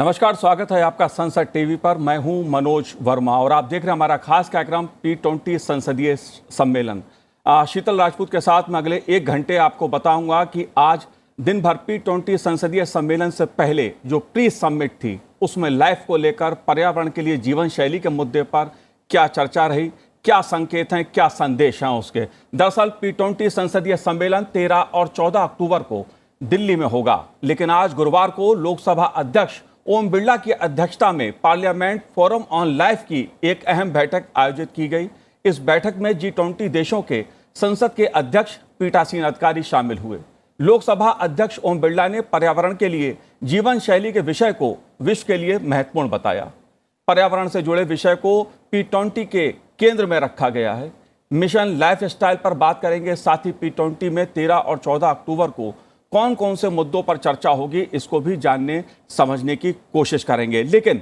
नमस्कार, स्वागत है आपका संसद टीवी पर। मैं हूं मनोज वर्मा और आप देख रहे हैं हमारा खास कार्यक्रम P20 संसदीय सम्मेलन। शीतल राजपूत के साथ मैं अगले 1 घंटे आपको बताऊंगा कि आज दिन भर P20 संसदीय सम्मेलन से पहले जो प्री समिट थी उसमें लाइफ को लेकर पर्यावरण के लिए जीवन शैली के मुद्दे पर क्या चर्चा रही, क्या संकेत हैं, क्या संदेश हैं उसके। दरअसल P20 संसदीय सम्मेलन 13 और 14 अक्टूबर को दिल्ली में होगा, लेकिन आज गुरुवार को लोकसभा अध्यक्ष ओम बिरला की अध्यक्षता में पार्लियामेंट फोरम ऑन लाइफ की एक अहम बैठक आयोजित की गई। इस बैठक में G20 देशों के संसद के अध्यक्ष पीठासीन अधिकारी शामिल हुए। लोकसभा अध्यक्ष ओम बिरला ने पर्यावरण के लिए जीवन शैली के विषय को विश्व के लिए महत्वपूर्ण बताया। पर्यावरण से जुड़े विषय को P20 के केंद्र में रखा गया है। मिशन लाइफ स्टाइल पर बात करेंगे, साथ ही P20 में 13 और 14 अक्टूबर को कौन कौन से मुद्दों पर चर्चा होगी इसको भी जानने समझने की कोशिश करेंगे। लेकिन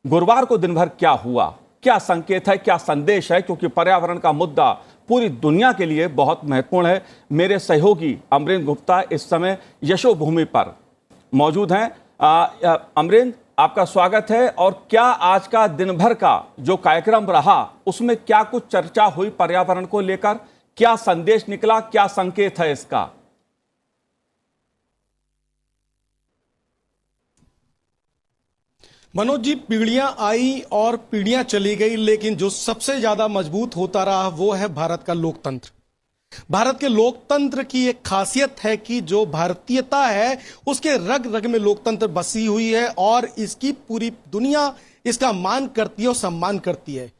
गुरुवार को दिन भर क्या हुआ, क्या संकेत है, क्या संदेश है, क्योंकि पर्यावरण का मुद्दा पूरी दुनिया के लिए बहुत महत्वपूर्ण है। मेरे सहयोगी अमरेंद्र गुप्ता इस समय यशोभूमि पर मौजूद हैं। अमरेंद्र, आपका स्वागत है। और क्या आज का दिन भर का जो कार्यक्रम रहा उसमें क्या कुछ चर्चा हुई पर्यावरण को लेकर, क्या संदेश निकला, क्या संकेत है इसका? मनोज जी, पीढ़ियां आई और पीढ़ियां चली गई, लेकिन जो सबसे ज्यादा मजबूत होता रहा वो है भारत का लोकतंत्र। भारत के लोकतंत्र की एक खासियत है कि जो भारतीयता है उसके रग रग में लोकतंत्र बसी हुई है और इसकी पूरी दुनिया इसका मान करती है और सम्मान करती है।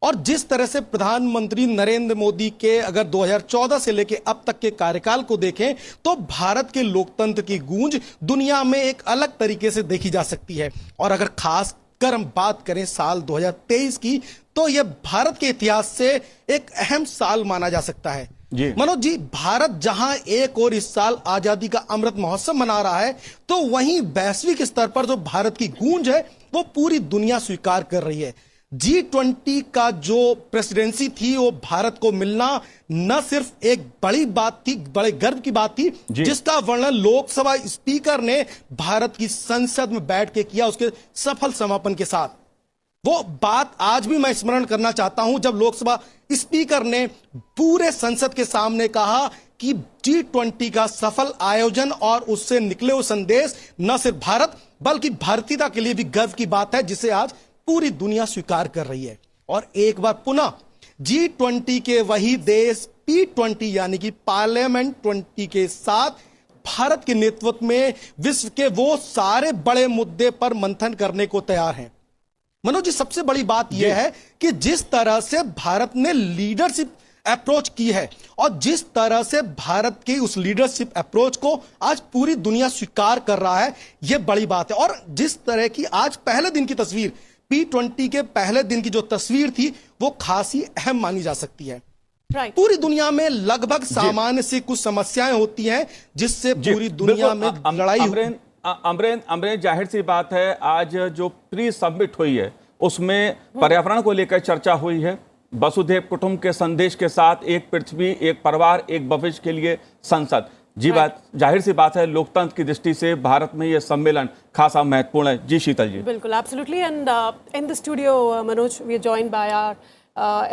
और जिस तरह से प्रधानमंत्री नरेंद्र मोदी के अगर 2014 से लेकर अब तक के कार्यकाल को देखें तो भारत के लोकतंत्र की गूंज दुनिया में एक अलग तरीके से देखी जा सकती है। और अगर खास कर हम बात करें साल 2023 की, तो यह भारत के इतिहास से एक अहम साल माना जा सकता है। मनोज जी, भारत जहां एक और इस साल आजादी का अमृत महोत्सव मना रहा है, तो वहीं वैश्विक स्तर पर जो भारत की गूंज है वो पूरी दुनिया स्वीकार कर रही है। G20 का जो प्रेसिडेंसी थी वो भारत को मिलना न सिर्फ एक बड़ी बात थी, बड़े गर्व की बात थी, जिसका वर्णन लोकसभा स्पीकर ने भारत की संसद में बैठ के किया उसके सफल समापन के साथ। वो बात आज भी मैं स्मरण करना चाहता हूं जब लोकसभा स्पीकर ने पूरे संसद के सामने कहा कि G20 का सफल आयोजन और उससे निकले हुए संदेश न सिर्फ भारत बल्कि भारतीयता के लिए भी गर्व की बात है, जिसे आज पूरी दुनिया स्वीकार कर रही है। और एक बार पुनः G20 के वही देश P20 यानी कि पार्लियामेंट 20 के साथ भारत के नेतृत्व में विश्व के वो सारे बड़े मुद्दे पर मंथन करने को तैयार हैं। मनोज जी, सबसे बड़ी बात यह है कि जिस तरह से भारत ने लीडरशिप अप्रोच की है और जिस तरह से भारत की उस लीडरशिप अप्रोच को आज पूरी दुनिया स्वीकार कर रहा है, यह बड़ी बात है। और जिस तरह की आज पहले दिन की तस्वीर, P20 के पहले दिन की जो तस्वीर थी वो खासी अहम मानी जा सकती है। पूरी दुनिया में लगभग सामान्य से कुछ समस्याएं होती हैं जिससे पूरी दुनिया में लड़ाई। अमरेंद्र, जाहिर सी बात है आज जो प्री समिट हुई है उसमें पर्यावरण को लेकर चर्चा हुई है। वसुधैव कुटुंब के संदेश के साथ एक पृथ्वी, एक परिवार, एक भविष्य के लिए संसद। बात जाहिर सी बात है लोकतंत्र की दृष्टि से भारत में यह सम्मेलन खासा महत्वपूर्ण है। जी शीतल जी। बिल्कुल, absolutely. And in the studio Manoj, we are joined by our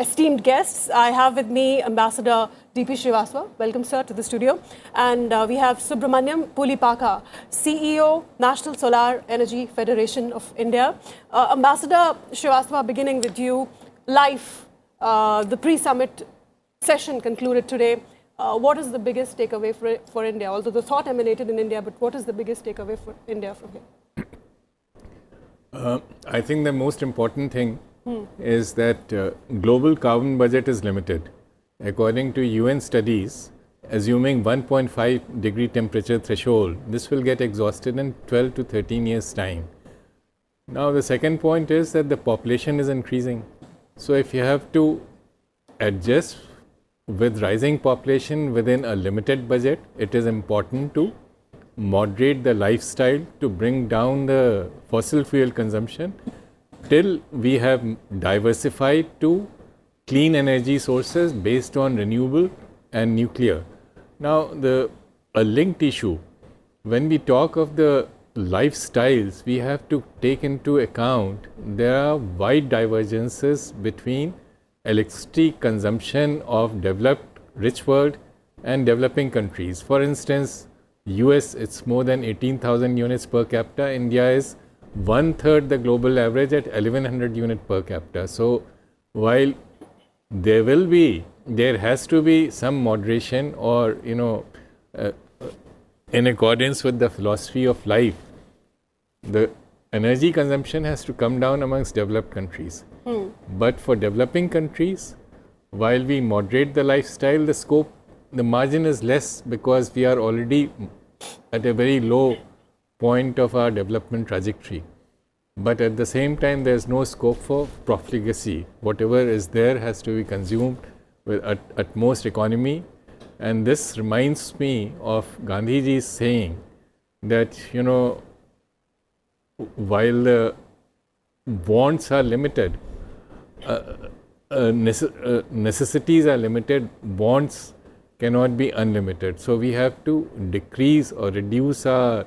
esteemed guests. I have with me Ambassador D.P. Srivastava. Welcome, sir, to the studio. And we have Subramaniam Pulipaka, CEO, National Solar Energy Federation of India. Ambassador Srivastava, beginning with you, live, the pre-summit session concluded today. What is the biggest takeaway for India? Although the thought emanated in India, but what is the biggest takeaway for India from here? I think the most important thing is that global carbon budget is limited. According to UN studies, assuming 1.5 degree temperature threshold, this will get exhausted in 12 to 13 years' time. Now, the second point is that the population is increasing. So, if you have to adjust with rising population within a limited budget, it is important to moderate the lifestyle to bring down the fossil fuel consumption till we have diversified to clean energy sources based on renewable and nuclear. Now, a linked issue, when we talk of the lifestyles, we have to take into account there are wide divergences between electricity consumption of developed rich world and developing countries. For instance, US, it's more than 18,000 units per capita. India is 1/3 the global average at 1100 unit per capita. So while there has to be some moderation, or in accordance with the philosophy of life, the energy consumption has to come down amongst developed countries. But for developing countries, while we moderate the lifestyle, the margin is less, because we are already at a very low point of our development trajectory. But at the same time, there is no scope for profligacy. Whatever is there has to be consumed with utmost economy. And this reminds me of Gandhiji's saying that, while the wants are limited, necessities are limited, wants cannot be unlimited. So we have to decrease or reduce our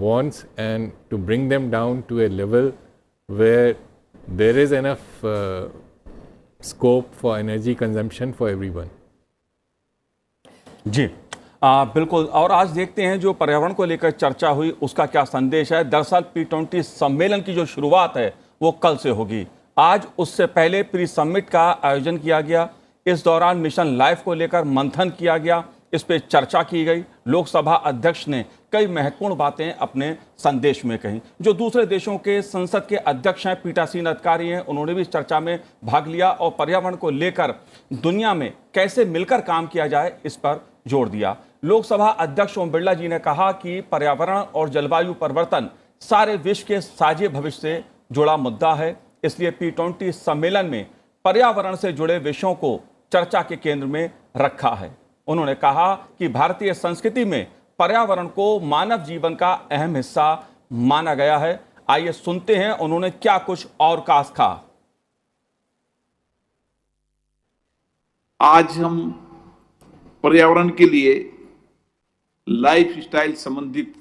wants, and to bring them down to a level where there is enough scope for energy consumption for everyone. जी बिल्कुल। और आज देखते हैं जो पर्यावरण को लेकर चर्चा हुई उसका क्या संदेश है। दरअसल P20 सम्मेलन की जो शुरुआत है वो कल से होगी। आज उससे पहले प्री समिट का आयोजन किया गया। इस दौरान मिशन लाइफ को लेकर मंथन किया गया, इस पे चर्चा की गई। लोकसभा अध्यक्ष ने कई महत्वपूर्ण बातें अपने संदेश में कही। जो दूसरे देशों के संसद के अध्यक्ष हैं, पीठासीन अधिकारी हैं, उन्होंने भी इस चर्चा में भाग लिया और पर्यावरण को लेकर दुनिया में कैसे मिलकर काम किया जाए इस पर जोर दिया। लोकसभा अध्यक्ष ओम बिरला जी ने कहा कि पर्यावरण और जलवायु परिवर्तन सारे विश्व के साझे भविष्य से जुड़ा मुद्दा है, इसलिए P20 सम्मेलन में पर्यावरण से जुड़े विषयों को चर्चा के केंद्र में रखा है। उन्होंने कहा कि भारतीय संस्कृति में पर्यावरण को मानव जीवन का अहम हिस्सा माना गया है। आइए सुनते हैं उन्होंने क्या कुछ और कहा। आज हम पर्यावरण के लिए लाइफ स्टाइल संबंधित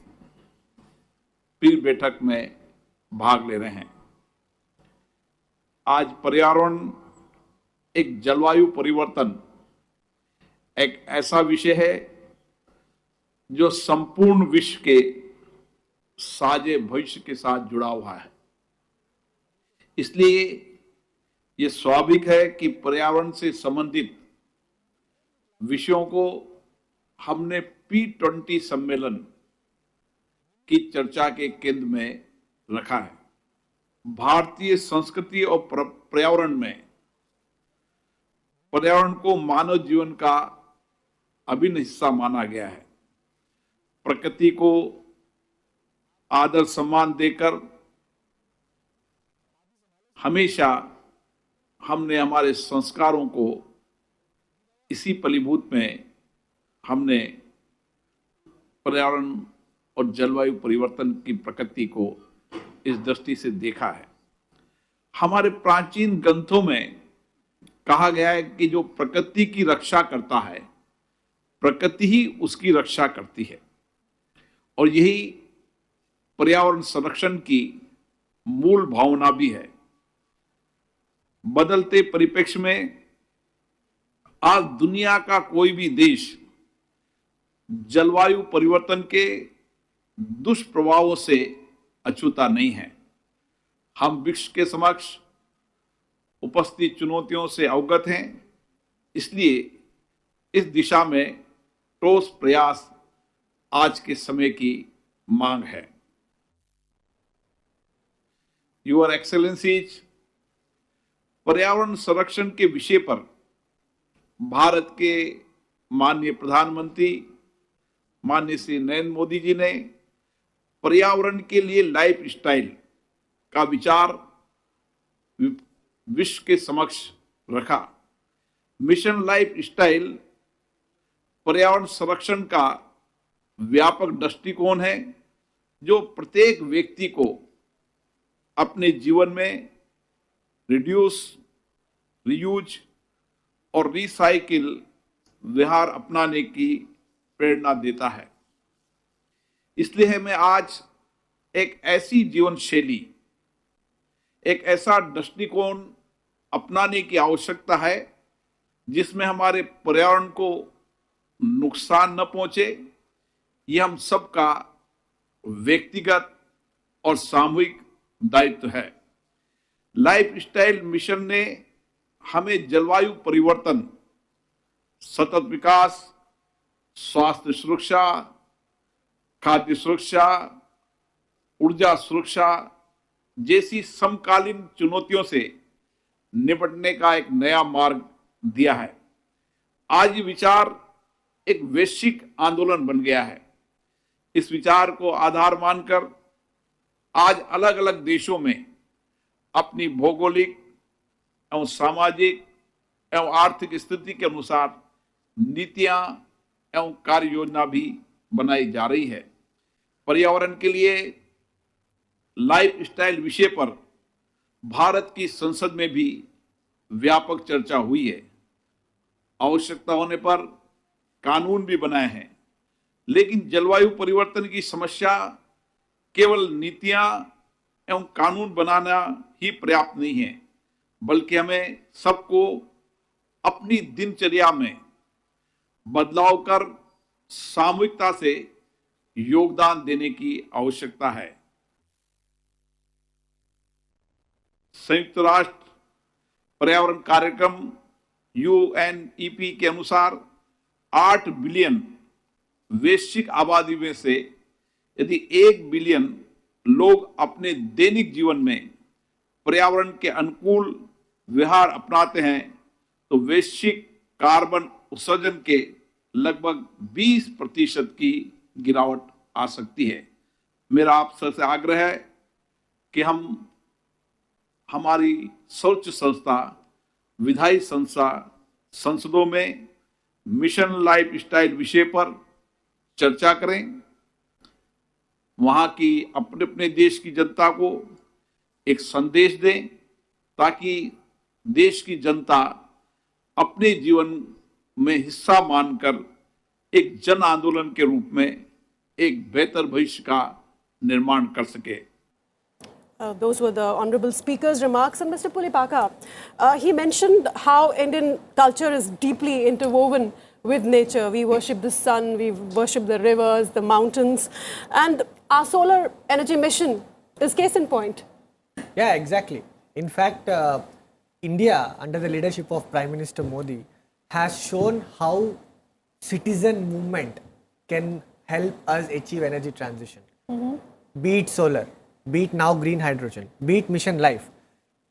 प्री बैठक में भाग ले रहे हैं। आज पर्यावरण एक जलवायु परिवर्तन एक ऐसा विषय है जो संपूर्ण विश्व के साझे भविष्य के साथ जुड़ा हुआ है। इसलिए यह स्वाभाविक है कि पर्यावरण से संबंधित विषयों को हमने P20 सम्मेलन की चर्चा के केंद्र में रखा है। भारतीय संस्कृति और पर्यावरण में पर्यावरण को मानव जीवन का अभिन्न हिस्सा माना गया है। प्रकृति को आदर सम्मान देकर हमेशा हमने हमारे संस्कारों को इसी फलीभूत में हमने पर्यावरण और जलवायु परिवर्तन की प्रकृति को इस दृष्टि से देखा है। हमारे प्राचीन ग्रंथों में कहा गया है कि जो प्रकृति की रक्षा करता है, प्रकृति ही उसकी रक्षा करती है, और यही पर्यावरण संरक्षण की मूल भावना भी है। बदलते परिप्रेक्ष्य में आज दुनिया का कोई भी देश जलवायु परिवर्तन के दुष्प्रभावों से अछूता नहीं है। हम विश्व के समक्ष उपस्थित चुनौतियों से अवगत हैं, इसलिए इस दिशा में ठोस प्रयास आज के समय की मांग है। योर एक्सेलेंसीज, पर्यावरण संरक्षण के विषय पर भारत के माननीय प्रधानमंत्री माननीय श्री नरेंद्र मोदी जी ने पर्यावरण के लिए लाइफ स्टाइल का विचार विश्व के समक्ष रखा। मिशन लाइफ स्टाइल पर्यावरण संरक्षण का व्यापक दृष्टिकोण है, जो प्रत्येक व्यक्ति को अपने जीवन में रिड्यूस, रीयूज और रिसाइकिल व्यवहार अपनाने की प्रेरणा देता है। इसलिए हमें आज एक ऐसी जीवन शैली, एक ऐसा दृष्टिकोण अपनाने की आवश्यकता है जिसमें हमारे पर्यावरण को नुकसान न पहुंचे। यह हम सबका व्यक्तिगत और सामूहिक दायित्व है। लाइफस्टाइल मिशन ने हमें जलवायु परिवर्तन, सतत विकास, स्वास्थ्य सुरक्षा, खाद्य सुरक्षा, ऊर्जा सुरक्षा जैसी समकालीन चुनौतियों से निपटने का एक नया मार्ग दिया है। आज ये विचार एक वैश्विक आंदोलन बन गया है। इस विचार को आधार मानकर आज अलग अलग देशों में अपनी भौगोलिक एवं सामाजिक एवं आर्थिक स्थिति के अनुसार नीतियां एवं कार्य योजना भी बनाई जा रही है। पर्यावरण के लिए लाइफस्टाइल विषय पर भारत की संसद में भी व्यापक चर्चा हुई है। आवश्यकता होने पर कानून भी बनाए हैं, लेकिन जलवायु परिवर्तन की समस्या केवल नीतियां एवं कानून बनाना ही पर्याप्त नहीं है, बल्कि हमें सबको अपनी दिनचर्या में बदलाव कर सामूहिकता से योगदान देने की आवश्यकता है। संयुक्त राष्ट्र पर्यावरण कार्यक्रम UNEP के अनुसार 8 बिलियन वैश्विक आबादी में से यदि 1 बिलियन लोग अपने दैनिक जीवन में पर्यावरण के अनुकूल व्यवहार अपनाते हैं तो वैश्विक कार्बन उत्सर्जन के लगभग 20% की गिरावट आ सकती है। मेरा आप सबसे आग्रह है कि हम हमारी सर्वोच्च संस्था, विधायी संस्था, संसदों में मिशन लाइफस्टाइल विषय पर चर्चा करें। वहां की अपने अपने देश की जनता को एक संदेश दें ताकि देश की जनता अपने जीवन में हिस्सा मानकर एक जन आंदोलन के रूप में एक बेहतर भविष्य का निर्माण कर सके। Those were the honorable speaker's remarks. And Mr. Pulipaka, he mentioned how Indian culture is deeply interwoven with nature. We worship the sun, we worship the rivers, the mountains, and our solar energy mission is case in point. Yeah, exactly. In fact, India, under the leadership of Prime Minister Modi, has shown how citizen movement can help us achieve energy transition. Be it solar, be it now green hydrogen, be it Mission Life.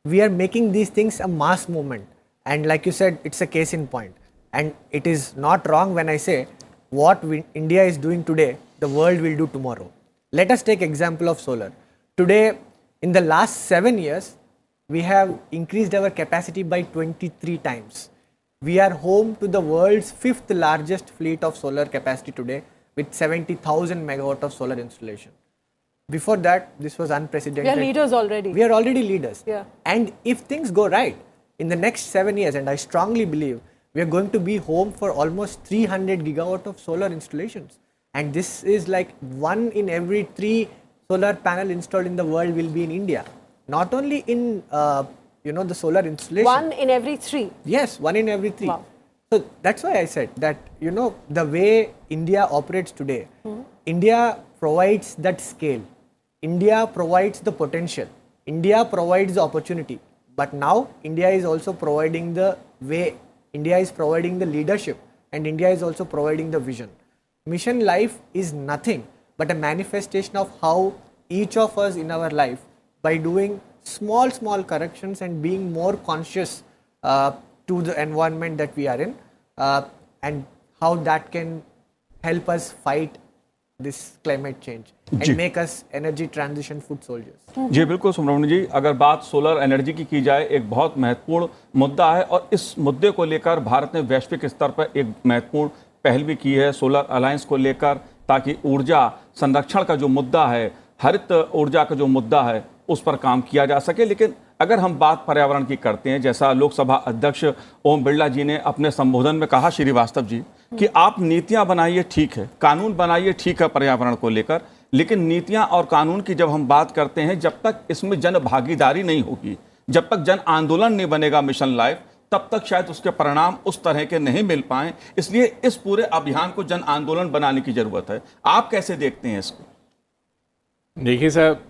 We are making these things a mass movement. And like you said, it's a case in point. And it is not wrong when I say what India is doing today, the world will do tomorrow. Let us take example of solar. Today, in the last 7 years, we have increased our capacity by 23 times. We are home to the world's 5th largest fleet of solar capacity today with 70,000 megawatt of solar installation. Before that, this was unprecedented. We are leaders already. We are already leaders. Yeah. And if things go right, in the next 7 years, and I strongly believe, we are going to be home for almost 300 gigawatt of solar installations. And this is like 1 in every 3 solar panel installed in the world will be in India. Not only in, the solar installation. 1 in every 3. Yes, 1 in every 3. Wow. So that's why I said that, the way India operates today, India provides that scale. India provides the potential. India provides the opportunity. But now India is also providing the way. India is providing the leadership. And India is also providing the vision. Mission Life is nothing but a manifestation of how each of us in our life, by doing small corrections and being more conscious to the environment that we are in, and how that can help us fight this climate change and make us energy transition foot soldiers. जी बिल्कुल सुब्रमण्यम जी, अगर बात solar energy की जाए, एक बहुत महत्वपूर्ण मुद्दा है और इस मुद्दे को लेकर भारत ने वैश्विक स्तर पर एक महत्वपूर्ण पहल भी की है सोलर अलायंस को लेकर, ताकि ऊर्जा संरक्षण का जो मुद्दा है, हरित ऊर्जा का जो मुद्दा है, उस पर काम किया जा सके। लेकिन अगर हम बात पर्यावरण की करते हैं, जैसा लोकसभा अध्यक्ष ओम बिरला जी ने अपने संबोधन में कहा, श्रीवास्तव जी, कि आप नीतियां बनाइए ठीक है, कानून बनाइए ठीक है पर्यावरण को लेकर, लेकिन नीतियां और कानून की जब हम बात करते हैं, जब तक इसमें जन भागीदारी नहीं होगी, जब तक जन आंदोलन नहीं बनेगा मिशन लाइफ, तब तक शायद उसके परिणाम उस तरह के नहीं मिल पाए। इसलिए इस पूरे अभियान को जन आंदोलन बनाने की जरूरत है। आप कैसे देखते हैं इसको? देखिए साहब,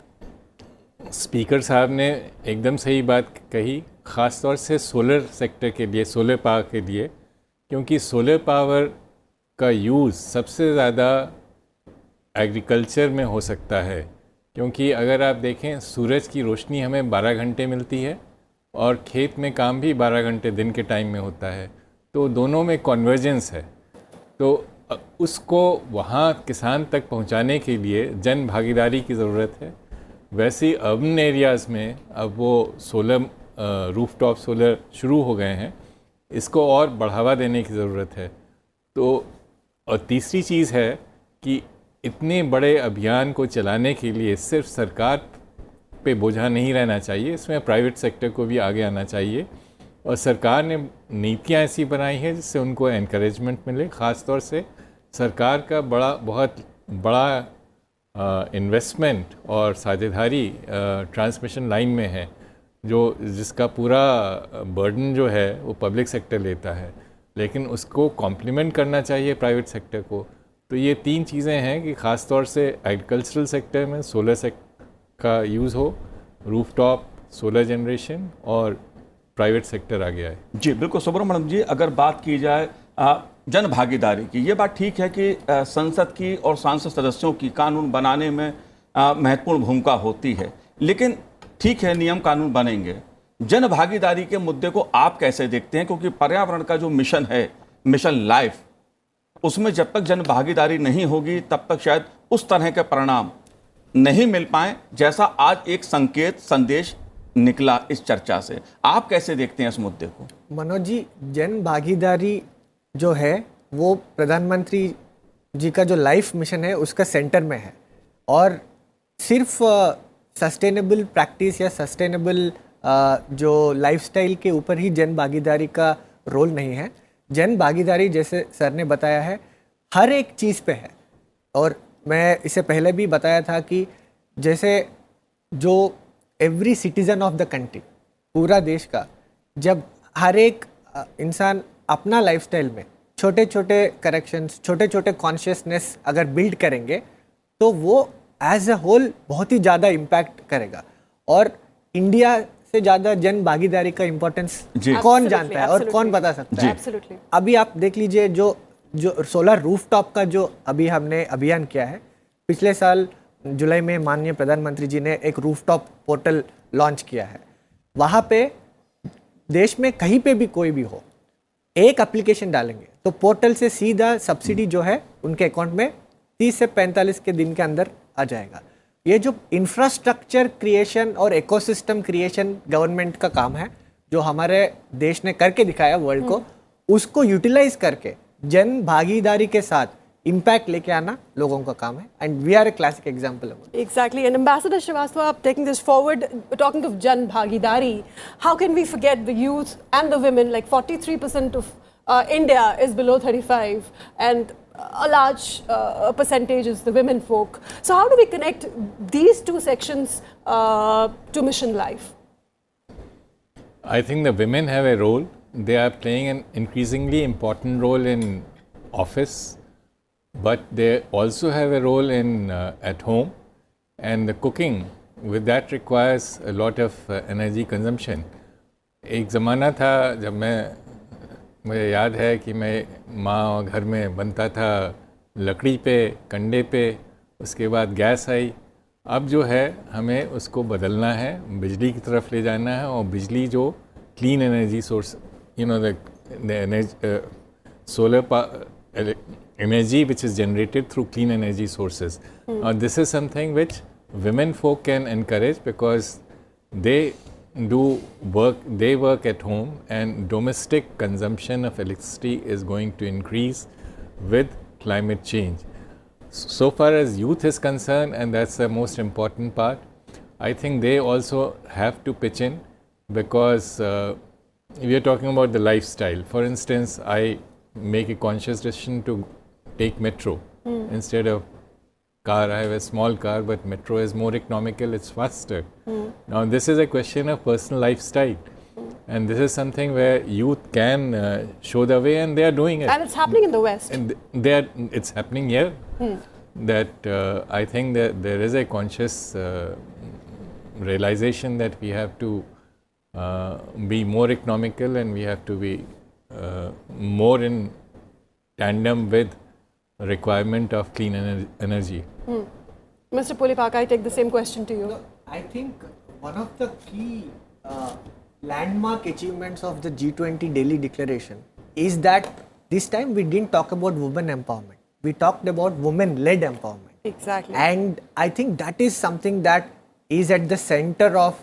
स्पीकर साहब ने एकदम सही बात कही, ख़ास तौर से सोलर सेक्टर के लिए, सोलर पावर के लिए, क्योंकि सोलर पावर का यूज़ सबसे ज़्यादा एग्रीकल्चर में हो सकता है। क्योंकि अगर आप देखें, सूरज की रोशनी हमें 12 घंटे मिलती है और खेत में काम भी 12 घंटे दिन के टाइम में होता है, तो दोनों में कन्वर्जेंस है। तो उसको वहाँ किसान तक पहुँचाने के लिए जन भागीदारी की ज़रूरत है। वैसे ही अर्बन एरियाज़ में अब वो सोलर रूफटॉप सोलर शुरू हो गए हैं, इसको और बढ़ावा देने की ज़रूरत है। तो और तीसरी चीज़ है कि इतने बड़े अभियान को चलाने के लिए सिर्फ सरकार पे बोझा नहीं रहना चाहिए, इसमें प्राइवेट सेक्टर को भी आगे आना चाहिए। और सरकार ने नीतियाँ ऐसी बनाई हैं जिससे उनको एनकरेजमेंट मिले। ख़ास तौर से सरकार का बहुत बड़ा इन्वेस्टमेंट और साझेदारी ट्रांसमिशन लाइन में है, जिसका पूरा बर्डन जो है वो पब्लिक सेक्टर लेता है, लेकिन उसको कॉम्प्लीमेंट करना चाहिए प्राइवेट सेक्टर को। तो ये तीन चीज़ें हैं कि ख़ास तौर से एग्रीकल्चरल सेक्टर में सोलर का यूज़ हो, रूफटॉप सोलर जनरेशन, और प्राइवेट सेक्टर आ गया है। जी बिल्कुल सुब्रमण्यम जी, अगर बात की जाए जन भागीदारी की, ये बात ठीक है कि संसद की और सांसद सदस्यों की कानून बनाने में महत्वपूर्ण भूमिका होती है, लेकिन ठीक है नियम कानून बनेंगे, जन भागीदारी के मुद्दे को आप कैसे देखते हैं? क्योंकि पर्यावरण का जो मिशन है, मिशन लाइफ, उसमें जब तक जन भागीदारी नहीं होगी तब तक शायद उस तरह के परिणाम नहीं मिल पाए जैसा आज एक संकेत संदेश निकला इस चर्चा से। आप कैसे देखते हैं इस मुद्दे को? मनोज जी, जन भागीदारी जो है वो प्रधानमंत्री जी का जो लाइफ मिशन है उसका सेंटर में है, और सिर्फ सस्टेनेबल प्रैक्टिस या सस्टेनेबल जो लाइफस्टाइल के ऊपर ही जन भागीदारी का रोल नहीं है। जन भागीदारी, जैसे सर ने बताया है, हर एक चीज़ पे है। और मैं इससे पहले भी बताया था कि जैसे जो every citizen of the country, पूरा देश का, जब हर एक इंसान अपना लाइफस्टाइल में छोटे छोटे करेक्शंस, छोटे छोटे कॉन्शियसनेस अगर बिल्ड करेंगे तो वो एज अ होल बहुत ही ज़्यादा इम्पैक्ट करेगा। और इंडिया से ज़्यादा जन भागीदारी का इम्पोर्टेंस कौन जानता है और कौन बता सकता है? अभी आप देख लीजिए, जो सोलर रूफटॉप का जो अभी हमने अभियान किया है, पिछले साल जुलाई में माननीय प्रधानमंत्री जी ने एक रूफटॉप पोर्टल लॉन्च किया है। वहाँ पे देश में कहीं पे भी कोई भी हो, एक एप्लीकेशन डालेंगे तो पोर्टल से सीधा सब्सिडी जो है उनके अकाउंट में 30 से 45 के दिन के अंदर आ जाएगा। ये जो इंफ्रास्ट्रक्चर क्रिएशन और इकोसिस्टम क्रिएशन गवर्नमेंट का काम है, जो हमारे देश ने करके दिखाया वर्ल्ड को, उसको यूटिलाइज करके जन भागीदारी के साथ इम्पैक्ट लेके आना लोगों का काम है, and we are a classic example of it. Exactly. And Ambassador Srivastava, taking this forward, talking of Jan Bhagidari, how can we forget the youth and the women? Like 43% of India is below 35, and a large percentage is the women folk. So how do we connect these two sections to Mission Life? I think the women have a role. They are playing an increasingly important role in office, but they also have a role in at home, and the cooking with that requires a lot of energy consumption. एक ज़माना था जब मुझे याद है कि मैं माँ घर में बनता था लकड़ी पे, कंडे पे, उसके बाद गैस आई। अब जो है हमें उसको बदलना है, बिजली की तरफ ले जाना है, और बिजली जो clean energy source, you know, the solar energy which is generated through clean energy sources. This is something which women folk can encourage, because they work at home, and domestic consumption of electricity is going to increase with climate change. So far as youth is concerned, and that's the most important part, I think they also have to pitch in, because we are talking about the lifestyle. For instance, I make a conscious decision to take metro instead of car. I have a small car, but metro is more economical, it's faster. Now, this is a question of personal lifestyle. And this is something where youth can show the way, and they are doing it. And it's happening in the West. And it's happening here. That I think that there is a conscious realization that we have to be more economical, and we have to be more in tandem with requirement of clean energy. Mr. Pulipaka, I take the same question to you. No, I think one of the key landmark achievements of the G20 Delhi Declaration is that this time we didn't talk about women empowerment. We talked about women-led empowerment. Exactly. And I think that is something that is at the center of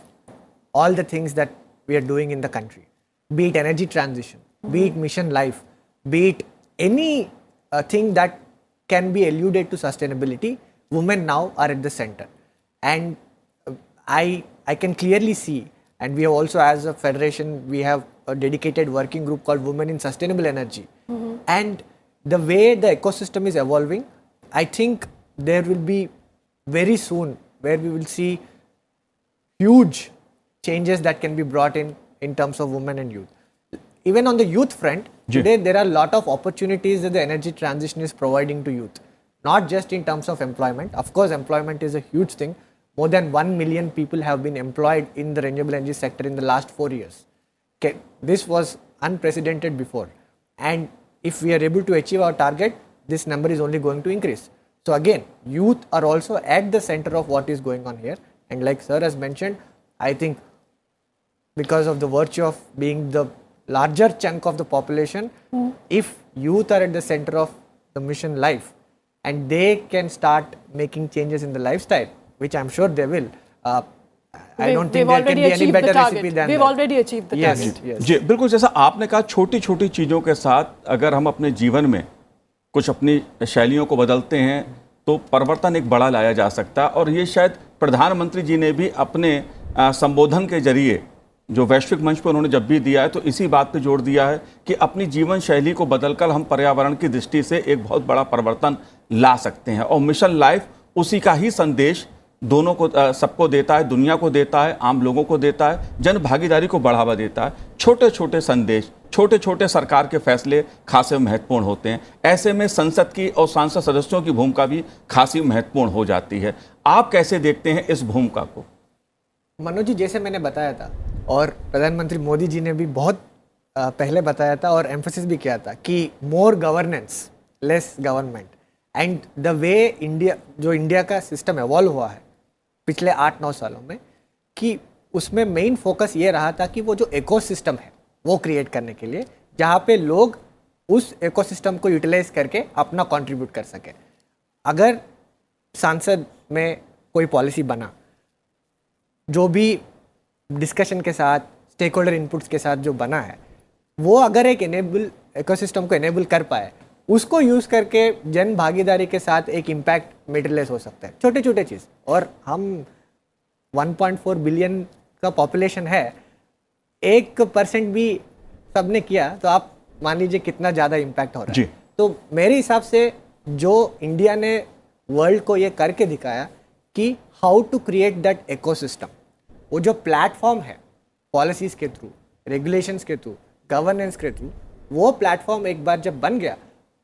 all the things that we are doing in the country. Be it energy transition, be it mission life, be it any thing that can be alluded to sustainability, women now are at the center. And I can clearly see, and we have also, as a federation, we have a dedicated working group called Women in Sustainable Energy. And the way the ecosystem is evolving, I think there will be very soon where we will see huge changes that can be brought in terms of women and youth. Even on the youth front, today there are a lot of opportunities that the energy transition is providing to youth. Not just in terms of employment. Of course, employment is a huge thing. More than 1 million people have been employed in the renewable energy sector in the last 4 years. Okay. This was unprecedented before. And if we are able to achieve our target, this number is only going to increase. So again, youth are also at the center of what is going on here. And like sir has mentioned, I think because of the virtue of being the larger chunk of the population, if youth are at the center of the mission life and they can start making changes in the lifestyle, which I'm sure they will, I don't think there can be any better recipe than We've that. already achieved the target. Yes. जी बिल्कुल, जैसा आपने कहा, छोटी छोटी चीज़ों के साथ अगर हम अपने जीवन में कुछ अपनी शैलियों को बदलते हैं तो परिवर्तन एक बड़ा लाया जा सकता है। और ये शायद प्रधानमंत्री जी ने भी अपने संबोधन के जरिए जो वैश्विक मंच पर उन्होंने जब भी दिया है तो इसी बात पे जोर दिया है कि अपनी जीवन शैली को बदलकर हम पर्यावरण की दृष्टि से एक बहुत बड़ा परिवर्तन ला सकते हैं। और मिशन लाइफ उसी का ही संदेश दोनों को, सबको देता है, दुनिया को देता है, आम लोगों को देता है, जन भागीदारी को बढ़ावा देता है। छोटे छोटे संदेश, छोटे छोटे सरकार के फैसले खासे महत्वपूर्ण होते हैं। ऐसे में संसद की और सांसद सदस्यों की भूमिका भी खासी महत्वपूर्ण हो जाती है। आप कैसे देखते हैं इस भूमिका को? मनोज जी, जैसे मैंने बताया था और प्रधानमंत्री मोदी जी ने भी बहुत पहले बताया था और एम्फसिस भी किया था कि more governance less government. And the way India का सिस्टम एवॉल्व हुआ है पिछले 8-9 सालों में, कि उसमें मेन फोकस ये रहा था कि वो जो इकोसिस्टम है वो क्रिएट करने के लिए, जहाँ पे लोग उस इकोसिस्टम को यूटिलाइज करके अपना कंट्रीब्यूट कर सके। अगर सांसद में कोई पॉलिसी बना, जो भी डिस्कशन के साथ, स्टेक होल्डर इनपुट्स के साथ जो बना है, वो अगर एक इकोसिस्टम को एनेबल कर पाए, उसको यूज़ करके जन भागीदारी के साथ एक इम्पैक्ट मेटेरियलाइज हो सकता है। छोटे छोटे चीज़, और हम 1.4 बिलियन का पॉपुलेशन है, 1% भी सबने किया तो आप मान लीजिए कितना ज़्यादा इम्पैक्ट हो रहा है। तो मेरे हिसाब से जो इंडिया ने वर्ल्ड को ये करके दिखाया कि how to create that ecosystem, वो जो प्लेटफॉर्म है पॉलिसीज़ के थ्रू, रेगुलेशंस के थ्रू, गवर्नेंस के थ्रू, वो प्लेटफॉर्म एक बार जब बन गया,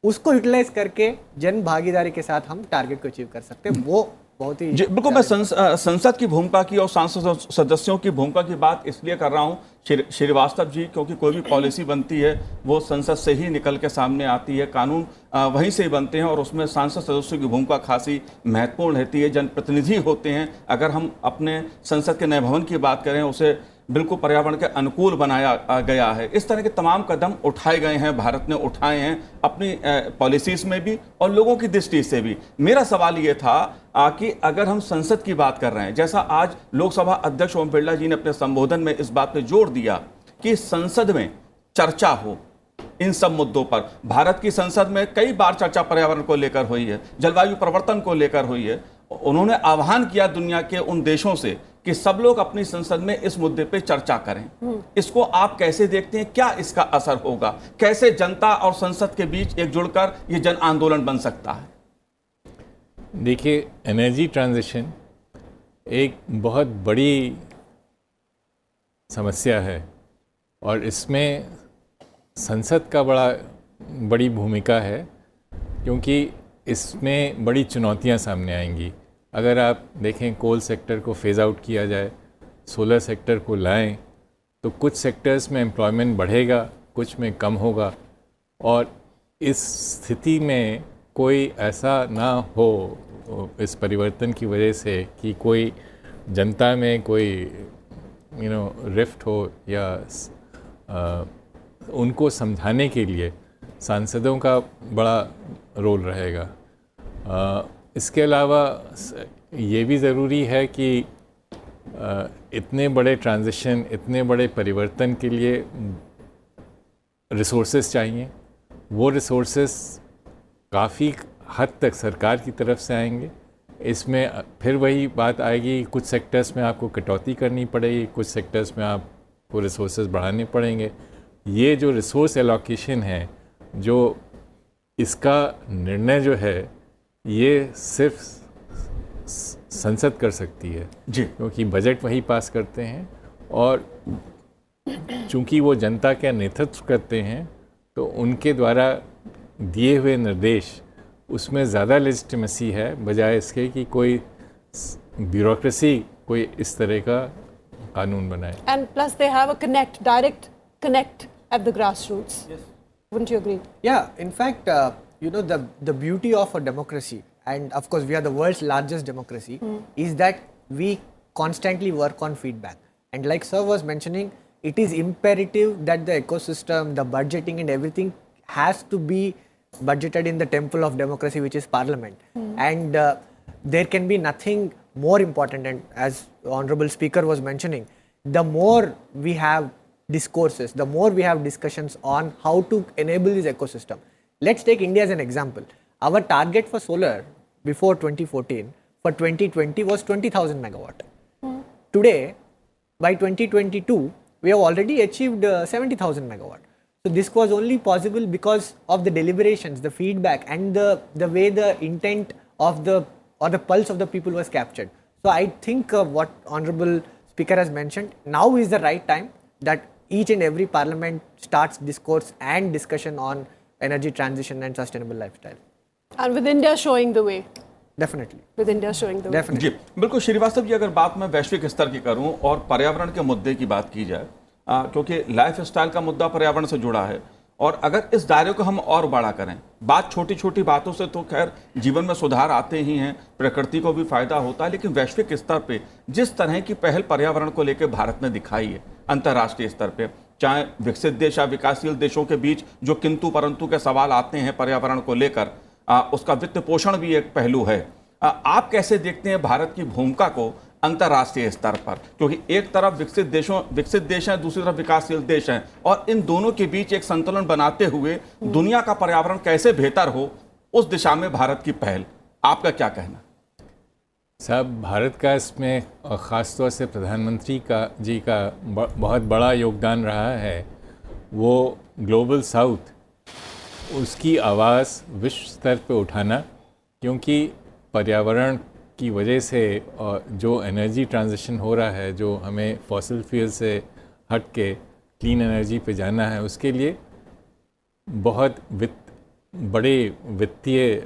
उसको यूटिलाइज करके जन भागीदारी के साथ हम टारगेट को अचीव कर सकते हैं। वो बहुत ही बिल्कुल, मैं संसद की भूमिका की और सांसद सदस्यों की भूमिका की बात इसलिए कर रहा हूं श्रीवास्तव जी, क्योंकि कोई भी पॉलिसी बनती है वो संसद से ही निकल के सामने आती है, कानून वहीं से ही बनते हैं और उसमें सांसद सदस्यों की भूमिका खासी महत्वपूर्ण रहती है। जनप्रतिनिधि होते हैं। अगर हम अपने संसद के नए भवन की बात करें, उसे बिल्कुल पर्यावरण के अनुकूल बनाया गया है। इस तरह के तमाम कदम उठाए गए हैं, भारत ने उठाए हैं अपनी पॉलिसीज में भी और लोगों की दृष्टि से भी। मेरा सवाल ये था कि अगर हम संसद की बात कर रहे हैं, जैसा आज लोकसभा अध्यक्ष ओम बिरला जी ने अपने संबोधन में इस बात पे जोर दिया कि संसद में चर्चा हो इन सब मुद्दों पर। भारत की संसद में कई बार चर्चा पर्यावरण को लेकर हुई है, जलवायु परिवर्तन को लेकर हुई है। उन्होंने आह्वान किया दुनिया के उन देशों से कि सब लोग अपनी संसद में इस मुद्दे पे चर्चा करें। इसको आप कैसे देखते हैं? क्या इसका असर होगा? कैसे जनता और संसद के बीच एक जुड़कर ये जन आंदोलन बन सकता है? देखिए, एनर्जी ट्रांजिशन एक बहुत बड़ी समस्या है और इसमें संसद का बड़ी भूमिका है, क्योंकि इसमें बड़ी चुनौतियां सामने आएंगी। अगर आप देखें, कोल सेक्टर को फेज़ आउट किया जाए, सोलर सेक्टर को लाएं, तो कुछ सेक्टर्स में एम्प्लॉयमेंट बढ़ेगा, कुछ में कम होगा। और इस स्थिति में कोई ऐसा ना हो इस परिवर्तन की वजह से कि कोई जनता में कोई रिफ्ट हो, या उनको समझाने के लिए सांसदों का बड़ा रोल रहेगा। इसके अलावा ये भी ज़रूरी है कि इतने बड़े ट्रांजिशन, इतने बड़े परिवर्तन के लिए रिसोर्सेज चाहिए। वो रिसोर्सेज काफ़ी हद तक सरकार की तरफ से आएंगे। इसमें फिर वही बात आएगी, कुछ सेक्टर्स में आपको कटौती करनी पड़ेगी, कुछ सेक्टर्स में आपको रिसोर्सेज बढ़ाने पड़ेंगे। ये जो रिसोर्स एलोकेशन है, जो इसका निर्णय जो है, ये सिर्फ संसद कर सकती है जी, क्योंकि बजट वही पास करते हैं, और चूंकि वो जनता का नेतृत्व करते हैं, तो उनके द्वारा दिए हुए निर्देश, उसमें ज़्यादा लेजिटिमेसी है बजाय इसके कि कोई ब्यूरोक्रेसी कोई इस तरह का कानून बनाए। And plus they have a direct connect at the grassroots. Yes. Wouldn't you agree? Yeah, in fact, the beauty of a democracy, and of course we are the world's largest democracy, is that we constantly work on feedback. And like sir was mentioning, it is imperative that the ecosystem, the budgeting and everything has to be budgeted in the temple of democracy, which is parliament. And there can be nothing more important, and as honorable speaker was mentioning, the more we have discourses, the more we have discussions on how to enable this ecosystem. Let's take India as an example. Our target for solar before 2014 for 2020 was 20,000 megawatt. Today, by 2022, we have already achieved 70,000 megawatt. So this was only possible because of the deliberations, the feedback, and the way the intent of the pulse of the people was captured. So I think what honorable speaker has mentioned, now is the right time that each and every parliament starts discourse and discussion on energy transition and sustainable lifestyle. And with India showing the way. Definitely. With India showing the way. Definitely. जी बिल्कुल श्रीवास्तव जी, अगर बात मैं वैश्विक स्तर की करूं और पर्यावरण के मुद्दे की बात की जाए, क्योंकि लाइफ स्टाइल का मुद्दा पर्यावरण से जुड़ा है, और अगर इस दायरे को हम और बड़ा करें, बात छोटी छोटी बातों से तो खैर जीवन में सुधार आते ही हैं, प्रकृति को भी फायदा होता है, लेकिन वैश्विक स्तर पे जिस तरह की पहल पर्यावरण को लेकर भारत ने दिखाई है अंतर्राष्ट्रीय स्तर पे, चाहे विकसित देश या विकासशील देशों के बीच जो किंतु परंतु के सवाल आते हैं पर्यावरण को लेकर, उसका वित्त पोषण भी एक पहलू है। आप कैसे देखते हैं भारत की भूमिका को अंतर्राष्ट्रीय स्तर पर, क्योंकि एक तरफ विकसित देश हैं, दूसरी तरफ विकासशील देश हैं, और इन दोनों के बीच एक संतुलन बनाते हुए दुनिया का पर्यावरण कैसे बेहतर हो, उस दिशा में भारत की पहल, आपका क्या कहना? साहब, भारत का इसमें और ख़ासतौर से प्रधानमंत्री जी का बहुत बड़ा योगदान रहा है। वो ग्लोबल साउथ, उसकी आवाज़ विश्व स्तर पे उठाना, क्योंकि पर्यावरण की वजह से और जो एनर्जी ट्रांजिशन हो रहा है, जो हमें फॉसिल फ्यूल से हट के क्लीन एनर्जी पे जाना है, उसके लिए बहुत बड़े वित्तीय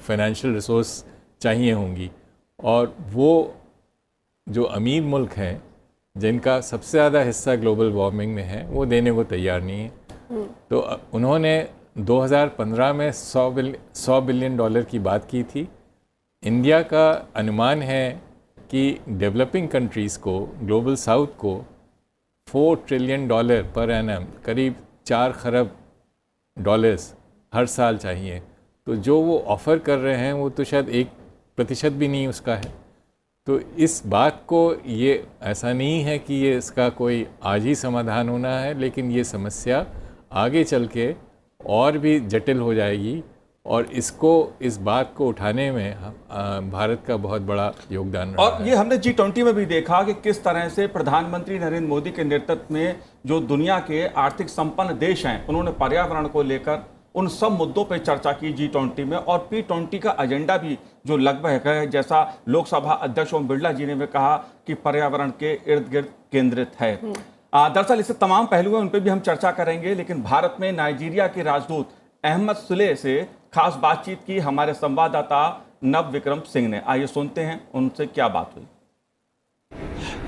फाइनेंशियल रिसोर्स चाहिए होंगी, और वो जो अमीर मुल्क हैं जिनका सबसे ज़्यादा हिस्सा ग्लोबल वार्मिंग में है, वो देने को तैयार नहीं है। तो उन्होंने 2015 में $100 बिलियन की बात की थी। इंडिया का अनुमान है कि डेवलपिंग कंट्रीज़ को, ग्लोबल साउथ को $4 ट्रिलियन पर एनम, करीब 4 खरब डॉलर्स हर साल चाहिए। तो जो वो ऑफ़र कर रहे हैं वो तो शायद 1% भी नहीं उसका है। तो इस बात को, ये ऐसा नहीं है कि ये इसका कोई आज ही समाधान होना है, लेकिन ये समस्या आगे चल के और भी जटिल हो जाएगी, और इस बात को उठाने में भारत का बहुत बड़ा योगदान रहा और ये हमने G20 में भी देखा कि किस तरह से प्रधानमंत्री नरेंद्र मोदी के नेतृत्व में जो दुनिया के आर्थिक संपन्न देश हैं, उन्होंने पर्यावरण को लेकर उन सब मुद्दों पर चर्चा की G20 में। और P20 का एजेंडा भी जो लगभग है, जैसा लोकसभा अध्यक्ष ओम बिरला जी ने भी कहा, कि पर्यावरण के इर्द गिर्द केंद्रित है। दरअसल इससे तमाम पहलू हैं, उन पर भी हम चर्चा करेंगे। लेकिन भारत में नाइजीरिया के राजदूत अहमद सुले से खास बातचीत की हमारे संवाददाता नव विक्रम सिंह ने। आइए सुनते हैं उनसे क्या बात हुई।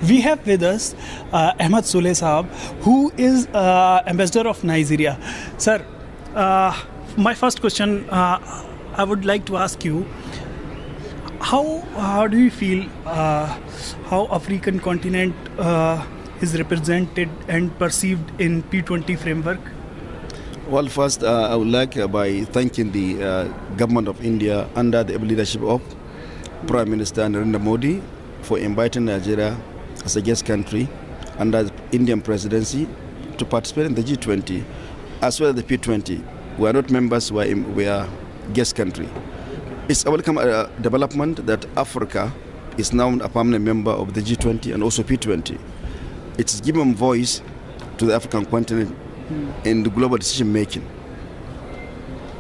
We have with us Ahmed Souleh Saab, who is ambassador of Nigeria. Sir, my first question I would like to ask you, how do you feel how African continent is represented and perceived in P20 framework? Well, first, I would like by thanking the government of India under the leadership of Prime Minister Narendra Modi for inviting Nigeria as a guest country under the Indian presidency to participate in the G20 as well as the P20. We are not members, we are guest country. It's a welcome development that Africa is now a permanent member of the G20 and also P20. It's given voice to the African continent in the global decision making.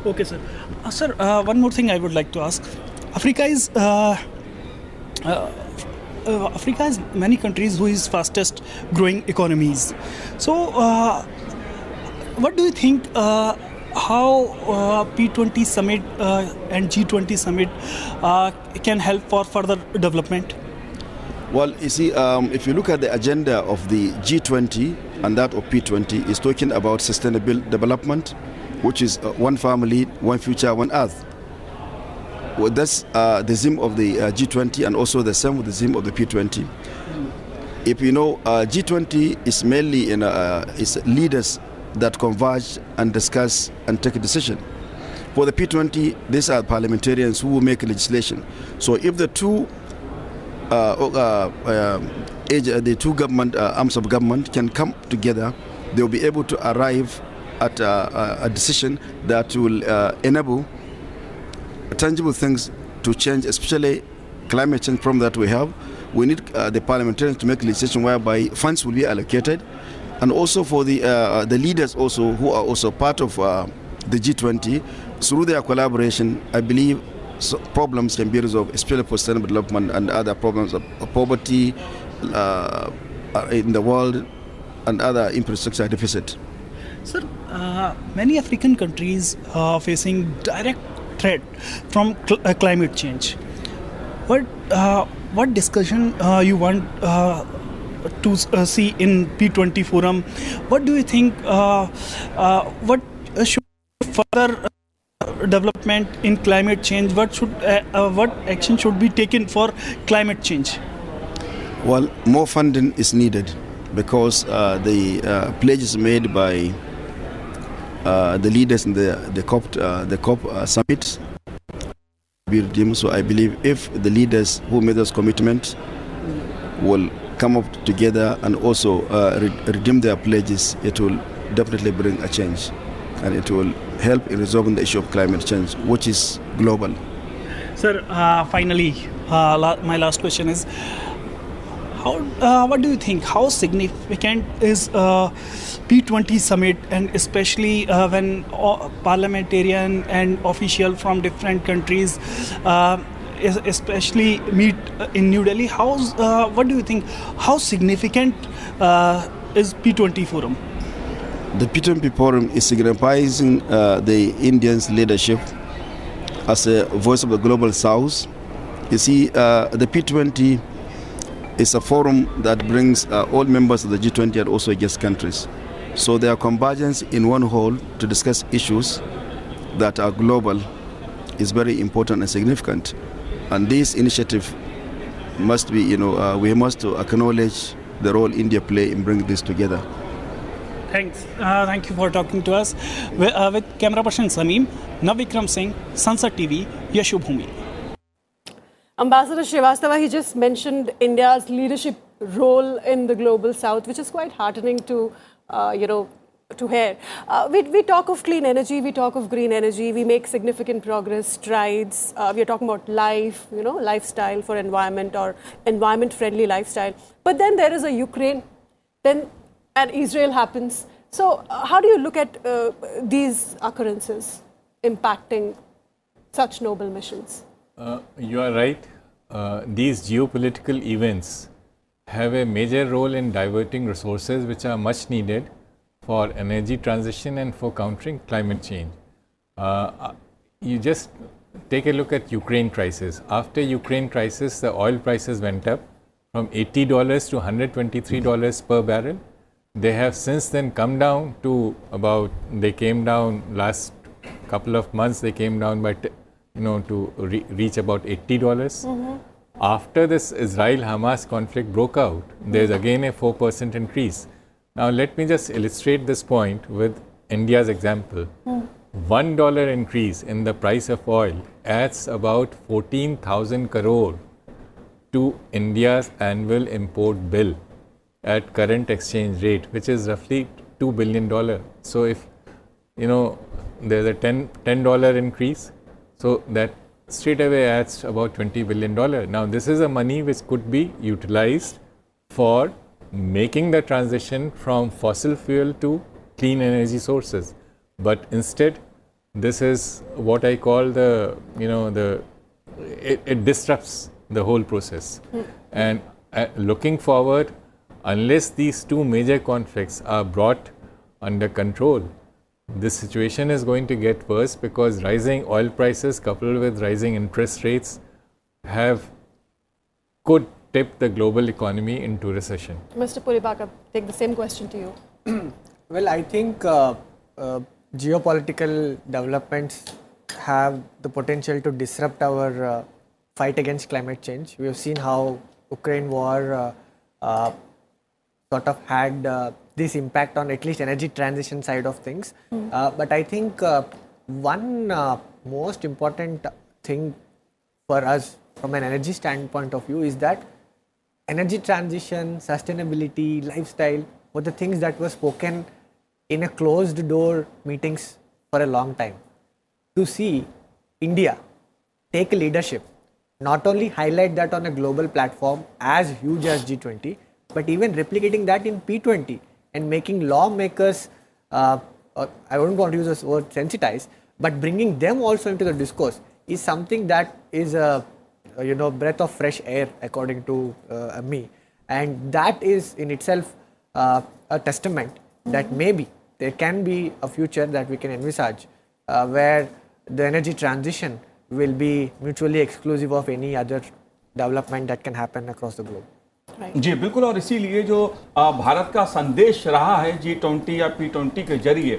Okay, sir. Sir, one more thing I would like to ask. Africa has many countries who is fastest growing economies. So, what do you think how P20 summit and G20 summit can help for further development? Well, you see, if you look at the agenda of the G20 and that of P20, is talking about sustainable development, which is one family, one future, one earth. Well, that's the theme of the G20 and also the same with the theme of the P20. If you know, G20 is mainly is leaders that converge and discuss and take a decision. For the P20, these are parliamentarians who will make legislation. So if the two government arms of government can come together, they will be able to arrive at a decision that will enable tangible things to change, especially climate change problem that we have. We need the parliamentarians to make legislation whereby funds will be allocated, and also for the leaders also who are also part of the G20, through their collaboration, I believe problems can be resolved, especially for sustainable development and other problems of poverty in the world and other infrastructure deficit. Sir, many African countries are facing direct threat from climate change. What discussion you want to see in P20 forum? What do you think? What should further development in climate change? What action should be taken for climate change? Well, more funding is needed because the pledges made by the leaders in the COP summit be redeemed. So I believe if the leaders who made those commitments will come up together and also redeem their pledges, it will definitely bring a change, and it will help in resolving the issue of climate change, which is global. Sir, finally, my last question is, what do you think? How significant is P20 summit, and especially when parliamentarian and official from different countries, especially meet in New Delhi? What do you think? How significant is P20 forum? The P20 forum is signifying the Indians' leadership as a voice of the global South. You see, the P20 is a forum that brings all members of the G20 and also guest countries. So their convergence in one hall to discuss issues that are global is very important and significant. And this initiative must be, we must acknowledge the role India play in bringing this together. Thanks. Thank you for talking to us. With camera person Sameem, Navikram Singh, Sansad TV, Yashubhumi. Ambassador Srivastava, he just mentioned India's leadership role in the global south, which is quite heartening to, to hear. We talk of clean energy, we talk of green energy, we make significant progress, strides. We are talking about life, lifestyle for environment or environment-friendly lifestyle. But then there is a Ukraine, and Israel happens, So, how do you look at these occurrences impacting such noble missions? You are right. These geopolitical events have a major role in diverting resources which are much needed for energy transition and for countering climate change. You just take a look at Ukraine crisis. After Ukraine crisis, the oil prices went up from $80 to $123 per barrel. They have since then come down to about, they came down last couple of months, they came down by, to reach about $80. After this Israel-Hamas conflict broke out, there's again a 4% increase. Now let me just illustrate this point with India's example. $1 increase in the price of oil adds about 14,000 crore to India's annual import bill at current exchange rate, which is roughly $2 billion. So if, there's a $10 increase, so that straight away adds about $20 billion. Now this is a money which could be utilized for making the transition from fossil fuel to clean energy sources. But instead, this is what I call it disrupts the whole process. And looking forward, unless these two major conflicts are brought under control, this situation is going to get worse, because rising oil prices coupled with rising interest rates could tip the global economy into recession. Mr. Puribaka, take the same question to you. Well, I think geopolitical developments have the potential to disrupt our fight against climate change. We have seen how Ukraine war sort of had this impact on at least energy transition side of things. But I think one most important thing for us from an energy standpoint of view is that energy transition, sustainability, lifestyle were the things that were spoken in a closed door meetings for a long time. To see India take leadership, not only highlight that on a global platform as huge as G20, but even replicating that in P20 and making lawmakers, I wouldn't want to use this word sensitize, but bringing them also into the discourse is something that is a breath of fresh air, according to me. And that is in itself a testament that maybe there can be a future that we can envisage where the energy transition will be mutually exclusive of any other development that can happen across the globe. जी बिल्कुल, और इसीलिए जो भारत का संदेश रहा है G20 या P20 के जरिए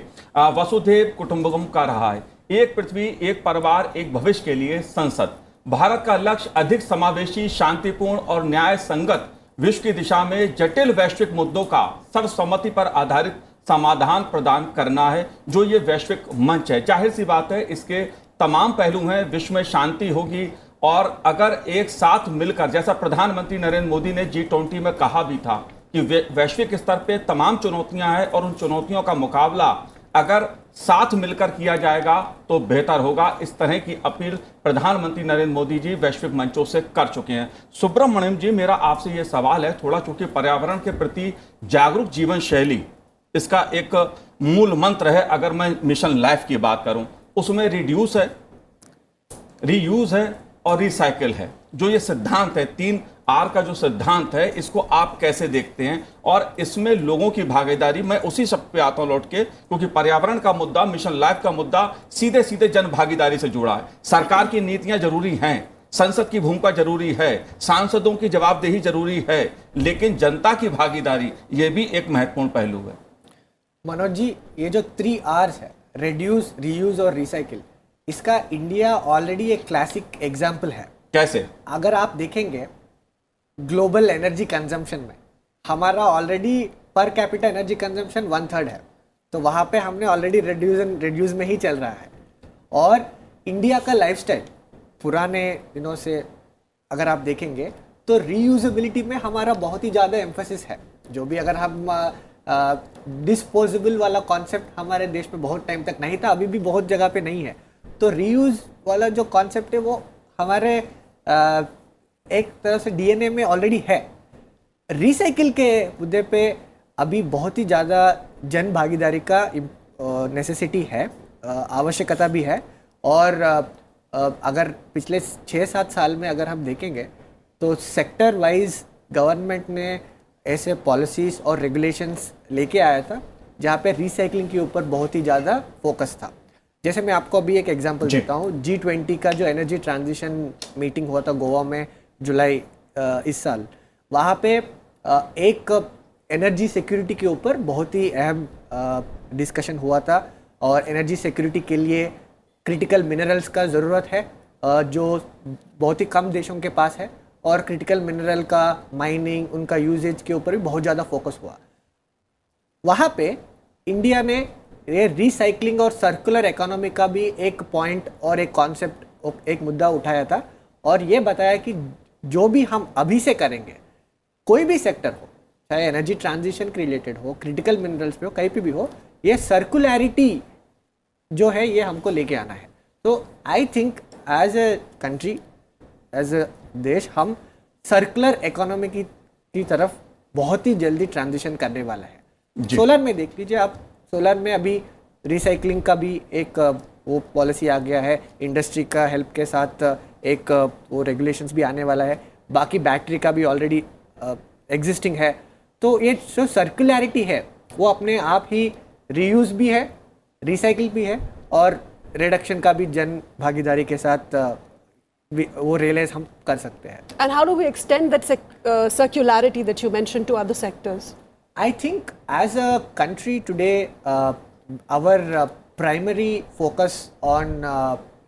वसुधैव कुटुंबकम का रहा है, एक पृथ्वी एक परिवार एक भविष्य के लिए संसद। भारत का लक्ष्य अधिक समावेशी, शांतिपूर्ण और न्याय संगत विश्व की दिशा में जटिल वैश्विक मुद्दों का सर्वसम्मति पर आधारित समाधान प्रदान करना है, जो ये वैश्विक मंच है। जाहिर सी बात है, इसके तमाम पहलू हैं। विश्व में शांति होगी, और अगर एक साथ मिलकर, जैसा प्रधानमंत्री नरेंद्र मोदी ने G20 में कहा भी था कि वैश्विक स्तर पे तमाम चुनौतियां हैं और उन चुनौतियों का मुकाबला अगर साथ मिलकर किया जाएगा तो बेहतर होगा। इस तरह की अपील प्रधानमंत्री नरेंद्र मोदी जी वैश्विक मंचों से कर चुके हैं। सुब्रमण्यम जी, मेरा आपसे ये सवाल है, थोड़ा चूंकि पर्यावरण के प्रति जागरूक जीवन शैली इसका एक मूल मंत्र है। अगर मैं मिशन लाइफ की बात करूं, उसमें रिड्यूस है, रीयूज है और रिसाइकिल है। जो ये सिद्धांत है, 3R का जो सिद्धांत है, इसको आप कैसे देखते हैं? और इसमें लोगों की भागीदारी, मैं उसी शब्द पे आता हूं लौट के, क्योंकि पर्यावरण का मुद्दा, मिशन लाइफ का मुद्दा सीधे सीधे जन भागीदारी से जुड़ा है। सरकार की नीतियां जरूरी हैं, संसद की भूमिका जरूरी है, सांसदों की जवाबदेही जरूरी है, लेकिन जनता की भागीदारी ये भी एक महत्वपूर्ण पहलू है। मनोज जी, ये जो 3Rs है, रिड्यूस, रीयूज और रिसाइकिल, इसका इंडिया ऑलरेडी एक क्लासिक एग्जाम्पल है। कैसे? अगर आप देखेंगे ग्लोबल एनर्जी कंजम्पशन में हमारा already per capita energy consumption 1/3 है, तो वहाँ पे हमने ऑलरेडी रिड्यूस में ही चल रहा है। और इंडिया का लाइफस्टाइल पुराने दिनों से अगर आप देखेंगे तो रीयूजेबिलिटी में हमारा बहुत ही ज़्यादा एम्फेसिस है। जो भी अगर हम डिस्पोजेबल वाला कॉन्सेप्ट हमारे देश में बहुत टाइम तक नहीं था, अभी भी बहुत जगह पे नहीं है, तो रीयूज वाला जो कॉन्सेप्ट है वो हमारे एक तरह से डीएनए में ऑलरेडी है। रिसाइकिल के मुद्दे पे अभी बहुत ही ज़्यादा जन भागीदारी का नेसेसिटी है, आवश्यकता भी है। और अगर पिछले 6-7 साल में अगर हम देखेंगे तो सेक्टर वाइज गवर्नमेंट ने ऐसे पॉलिसीज़ और रेगुलेशंस लेके आया था जहाँ पे रिसाइकलिंग के ऊपर बहुत ही ज़्यादा फोकस था। जैसे मैं आपको अभी एक एग्जांपल देता हूँ, G20 का जो एनर्जी ट्रांजिशन मीटिंग हुआ था गोवा में जुलाई इस साल, वहाँ पे एक एनर्जी सिक्योरिटी के ऊपर बहुत ही अहम डिस्कशन हुआ था। और एनर्जी सिक्योरिटी के लिए क्रिटिकल मिनरल्स का ज़रूरत है जो बहुत ही कम देशों के पास है, और क्रिटिकल मिनरल का माइनिंग, उनका यूजेज के ऊपर भी बहुत ज़्यादा फोकस हुआ। वहाँ पे इंडिया ने ये रिसाइकलिंग और सर्कुलर इकोनॉमी का भी एक पॉइंट और एक कॉन्सेप्ट, एक मुद्दा उठाया था और ये बताया कि जो भी हम अभी से करेंगे, कोई भी सेक्टर हो, चाहे एनर्जी ट्रांजिशन के रिलेटेड हो, क्रिटिकल मिनरल्स पे हो, कहीं पे भी हो, ये सर्कुलैरिटी जो है ये हमको लेके आना है। तो I think as a country, as a देश, हम सर्कुलर इकोनॉमी की तरफ बहुत ही जल्दी ट्रांजिशन करने वाला है। सोलर में देख लीजिए आप, सोलर में अभी रिसाइकलिंग का भी एक वो पॉलिसी आ गया है, इंडस्ट्री का हेल्प के साथ एक वो रेगुलेशंस भी आने वाला है, बाकी बैटरी का भी ऑलरेडी एग्जिस्टिंग है। तो ये जो सर्कुलैरिटी है वो अपने आप ही रीयूज भी है, रिसाइकिल भी है, और रिडक्शन का भी जन भागीदारी के साथ वो रियलाइज हम कर सकते हैं। And how do we extend that circularity that you mentioned to other sectors? I think as a country today, our primary focus on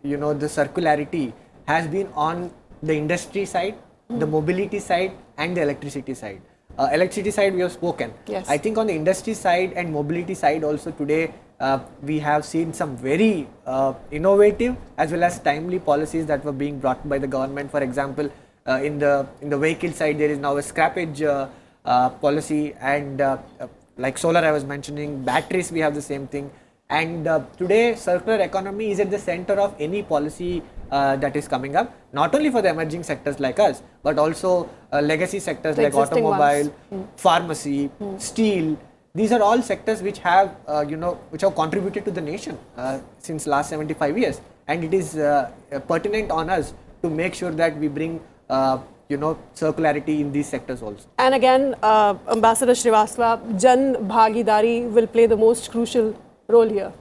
the circularity has been on the industry side, the mobility side, and the electricity side. Electricity side we have spoken. Yes. I think on the industry side and mobility side also today we have seen some very innovative as well as timely policies that were being brought by the government. For example, in the vehicle side there is now a scrappage policy, and like solar I was mentioning, batteries we have the same thing. And today circular economy is at the center of any policy that is coming up, not only for the emerging sectors like us, but also legacy sectors like automobile, pharmacy, steel. These are all sectors which have which have contributed to the nation since last 75 years, and it is pertinent on us to make sure that we bring circularity in these sectors also. And again, Ambassador Srivastava, Jan Bhagidari will play the most crucial role here.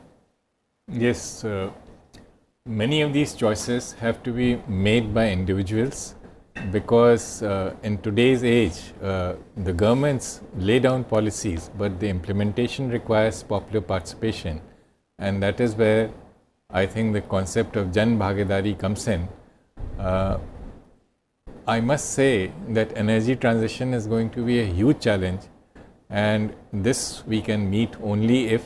Yes, many of these choices have to be made by individuals, because in today's age, the governments lay down policies, but the implementation requires popular participation, and that is where I think the concept of Jan Bhagidari comes in. I must say that energy transition is going to be a huge challenge, and this we can meet only if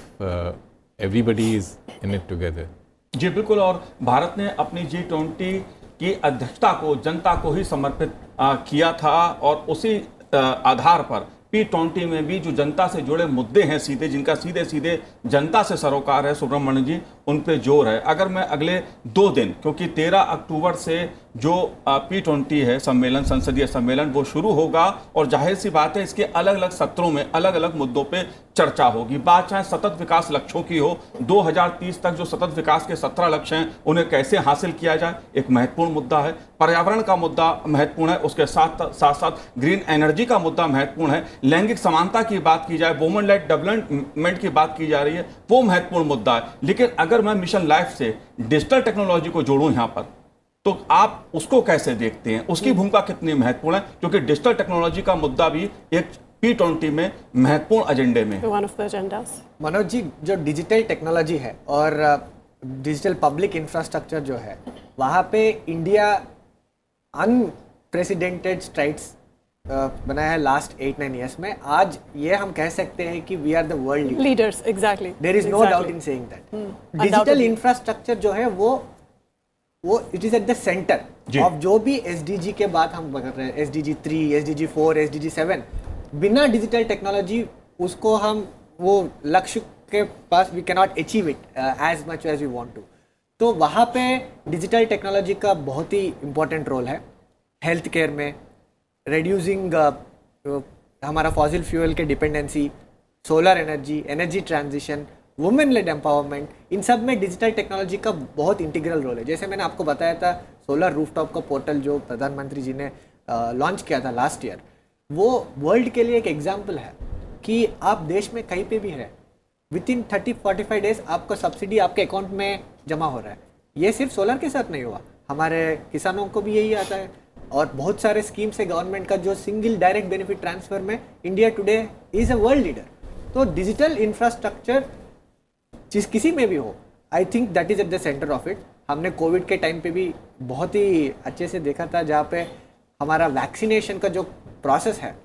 everybody is in it together. जी बिल्कुल, और भारत ने अपनी G20 की अध्यक्षता को जनता को ही समर्पित किया था, और उसी आधार पर P20 में भी जो जनता से जुड़े मुद्दे हैं, सीधे जिनका सीधे सीधे जनता से सरोकार है, सुब्रमण्यम जी, उन पे जोर है। अगर मैं अगले 2 दिन, क्योंकि 13 अक्टूबर से जो P20 है सम्मेलन, संसदीय सम्मेलन, वो शुरू होगा, और जाहिर सी बात है इसके अलग अलग सत्रों में अलग अलग मुद्दों पे चर्चा होगी। बात चाहे सतत विकास लक्ष्यों की हो, 2030 तक जो सतत विकास के 17 लक्ष्य हैं उन्हें कैसे हासिल किया जाए, एक महत्वपूर्ण मुद्दा है। पर्यावरण का मुद्दा महत्वपूर्ण है, उसके साथ साथ ग्रीन एनर्जी का मुद्दा महत्वपूर्ण है। लैंगिक समानता की बात की जाए, वुमेन लेड डेवलपमेंट की बात की जा रही है, वो महत्वपूर्ण मुद्दा है। लेकिन अगर मैं मिशन लाइफ से डिजिटल टेक्नोलॉजी को जोड़ूं यहाँ पर, तो आप उसको कैसे देखते हैं, उसकी भूमिका कितनी महत्वपूर्ण है, क्योंकि डिजिटल टेक्नोलॉजी का मुद्दा भी एक P20 में महत्वपूर्ण एजेंडे में है। One of the agendas. Manoj ji, जो डिजिटल टेक्नोलॉजी है और डिजिटल पब्लिक इंफ्रास्ट्रक्चर जो है, वहाँ पे इंडिया अनप्रेसिडेंटेड स्ट्राइड्स बनाया है लास्ट 8-9 इयर्स में। आज ये हम कह सकते हैं कि we are the world leaders. Exactly, there is no doubt in saying that. Digital infrastructure जो है वो it is at the centre of जो भी SDG के बात हम कर रहे हैं, SDG 3, SDG 4, SDG 7। बिना डिजिटल टेक्नोलॉजी उसको हम वो लक्ष्य के पास we can not achieve it as much as we want to. तो वहाँ पे डिजिटल टेक्नोलॉजी का बहुत ही इम्पोर्टेंट रोल है। हेल्थ केयर में रिड्यूसिंग हमारा फॉसिल फ्यूल के dependency, solar energy, energy transition, women led empowerment, इन सब में डिजिटल टेक्नोलॉजी का बहुत इंटीग्रल रोल है। जैसे मैंने आपको बताया था सोलर रूफटॉप का पोर्टल जो प्रधानमंत्री जी ने लॉन्च किया था लास्ट ईयर, वो वर्ल्ड के लिए एक एग्जाम्पल है कि आप देश में कहीं पे भी हैं, विद इन 30-45 डेज आपका सब्सिडी आपके अकाउंट में जमा हो रहा है। ये सिर्फ सोलर के साथ नहीं हुआ, हमारे किसानों को भी यही आता है और बहुत सारे स्कीम्स है गवर्नमेंट का जो सिंगल डायरेक्ट बेनिफिट ट्रांसफर में India today is a world leader. तो डिजिटल इंफ्रास्ट्रक्चर चीज किसी में भी हो, I think that is at the centre of it. हमने कोविड के टाइम पे भी बहुत ही अच्छे से देखा था, जहाँ पे हमारा वैक्सीनेशन का जो प्रोसेस है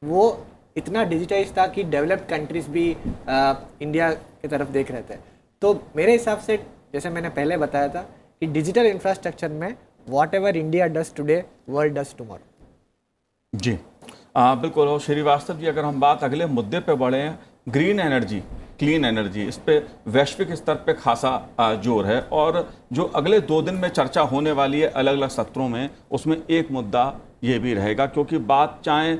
वो इतना डिजिटाइज था कि डेवलप्ड कंट्रीज भी इंडिया की तरफ देख रहे थे। तो मेरे हिसाब से जैसे मैंने पहले बताया था कि डिजिटल इंफ्रास्ट्रक्चर में whatever India does today world does tomorrow. जी बिल्कुल। और श्रीवास्तव जी, अगर हम बात अगले मुद्दे पे बढ़े हैं, ग्रीन एनर्जी, क्लीन एनर्जी, इस पे वैश्विक स्तर पे खासा जोर है और जो अगले 2 दिन में चर्चा होने वाली है अलग अलग सत्रों में, उसमें एक मुद्दा ये भी रहेगा, क्योंकि बात चाहे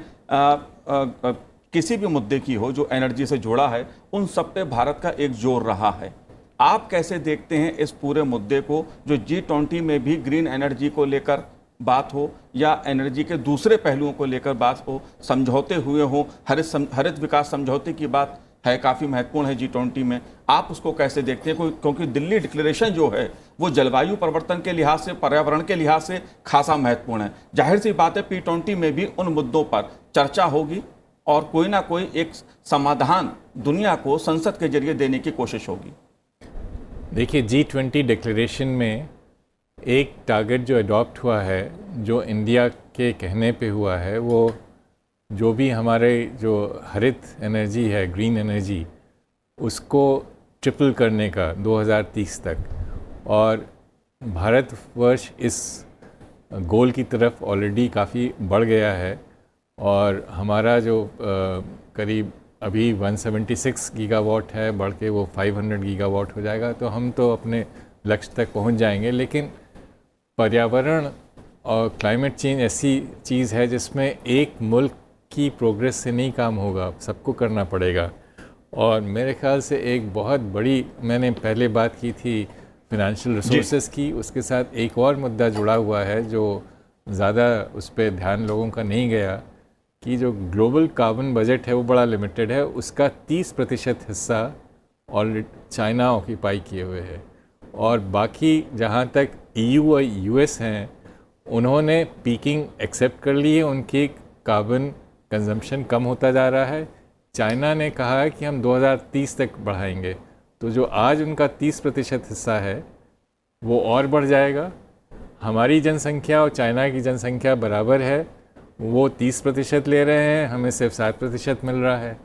किसी भी मुद्दे की हो जो एनर्जी से जुड़ा है, उन सब पे भारत का एक जोर रहा है। आप कैसे देखते हैं इस पूरे मुद्दे को, जो G20 में भी ग्रीन एनर्जी को लेकर बात हो या एनर्जी के दूसरे पहलुओं को लेकर बात हो, समझौते हुए हों, हरित विकास समझौते की बात है, काफ़ी महत्वपूर्ण है G20 में, आप उसको कैसे देखते हैं? क्योंकि दिल्ली डिक्लेरेशन जो है वो जलवायु परिवर्तन के लिहाज से, पर्यावरण के लिहाज से खासा महत्वपूर्ण है। जाहिर सी बात है P20 में भी उन मुद्दों पर चर्चा होगी और कोई ना कोई एक समाधान दुनिया को संसद के जरिए देने की कोशिश होगी। देखिए, G20 डिक्लेरेशन में एक टारगेट जो अडॉप्ट हुआ है, जो इंडिया के कहने पे हुआ है, वो जो भी हमारे जो हरित एनर्जी है, ग्रीन एनर्जी, उसको ट्रिपल करने का 2030 तक, और भारतवर्ष इस गोल की तरफ ऑलरेडी काफ़ी बढ़ गया है और हमारा जो करीब अभी 176 गीगावाट है, बढ़ के वो 500 गीगावाट हो जाएगा। तो हम तो अपने लक्ष्य तक पहुंच जाएंगे। लेकिन पर्यावरण और क्लाइमेट चेंज ऐसी चीज़ है जिसमें एक मुल्क की प्रोग्रेस से नहीं काम होगा, सबको करना पड़ेगा। और मेरे ख्याल से एक बहुत बड़ी, मैंने पहले बात की थी फिनंशियल रिसोर्सेज की, उसके साथ एक और मुद्दा जुड़ा हुआ है जो ज़्यादा उस पर ध्यान लोगों का नहीं गया, कि जो ग्लोबल कार्बन बजट है वो बड़ा लिमिटेड है, उसका 30% हिस्सा ऑलरेडी चाइना ऑक्यूपाई किए हुए है और बाकी जहाँ तक EU और US हैं उन्होंने पीकिंग एक्सेप्ट कर ली है, उनकी कार्बन कंजम्पशन कम होता जा रहा है। चाइना ने कहा है कि हम 2030 तक बढ़ाएंगे, तो जो आज उनका 30% हिस्सा है वो और बढ़ जाएगा। हमारी जनसंख्या और चाइना की जनसंख्या बराबर है, वो 30% ले रहे हैं, हमें सिर्फ 7% मिल रहा है।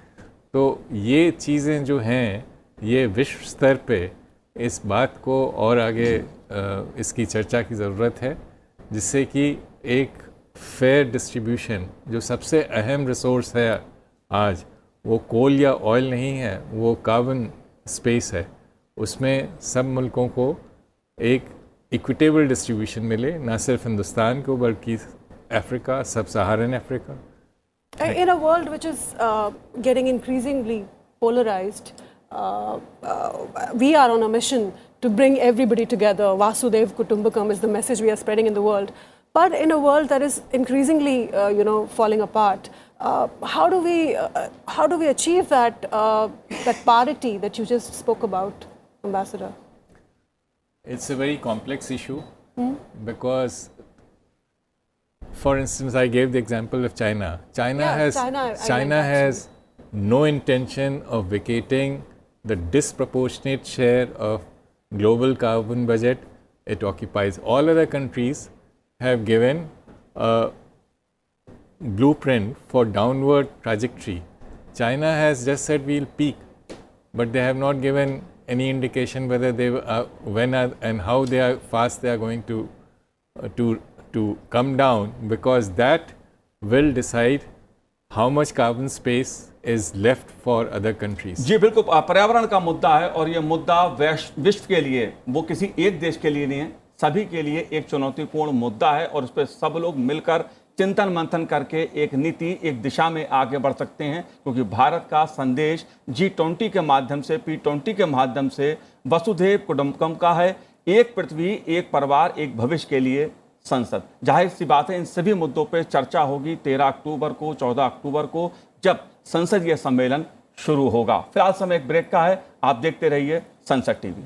तो ये चीज़ें जो हैं, ये विश्व स्तर पे इस बात को और आगे इसकी चर्चा की ज़रूरत है, जिससे कि एक फेयर डिस्ट्रीब्यूशन, जो सबसे अहम रिसोर्स है आज, वो कोल या ऑयल नहीं है, वो कार्बन स्पेस है, उसमें सब मुल्कों को एक इक्विटेबल डिस्ट्रीब्यूशन मिले, ना सिर्फ हिंदुस्तान को बल्कि अफ्रीका, सब सहारन Africa. In a world which is getting increasingly polarized, we are on a mission to bring everybody together. Vasudev Kutumbakam is the message we are spreading in the world. But in a world that is increasingly, falling apart, how do we achieve that parity that you just spoke about, Ambassador? It's a very complex issue because, for instance, I gave the example of China. China has no intention of vacating the disproportionate share of global carbon budget it occupies. All other countries have given a blueprint for downward trajectory. China has just said we'll peak, but they have not given any indication whether they and how fast they are going to come down, because that will decide how much carbon space is left for other countries. जी बिल्कुल, पर्यावरण का मुद्दा है और ये मुद्दा विश्व के लिए, वो किसी एक देश के लिए नहीं है, सभी के लिए एक चुनौतीपूर्ण मुद्दा है और उस पर सब लोग मिलकर चिंतन मंथन करके एक नीति, एक दिशा में आगे बढ़ सकते हैं, क्योंकि भारत का संदेश G20 के माध्यम से, P20 के माध्यम से वसुधैव कुटुंबकम का है। एक पृथ्वी, एक परिवार, एक भविष्य के लिए संसद। जाहिर सी बात है इन सभी मुद्दों पर चर्चा होगी 13 अक्टूबर को, 14 अक्टूबर को, जब संसदीय सम्मेलन शुरू होगा। फिलहाल समय एक ब्रेक का है, आप देखते रहिए संसद टीवी।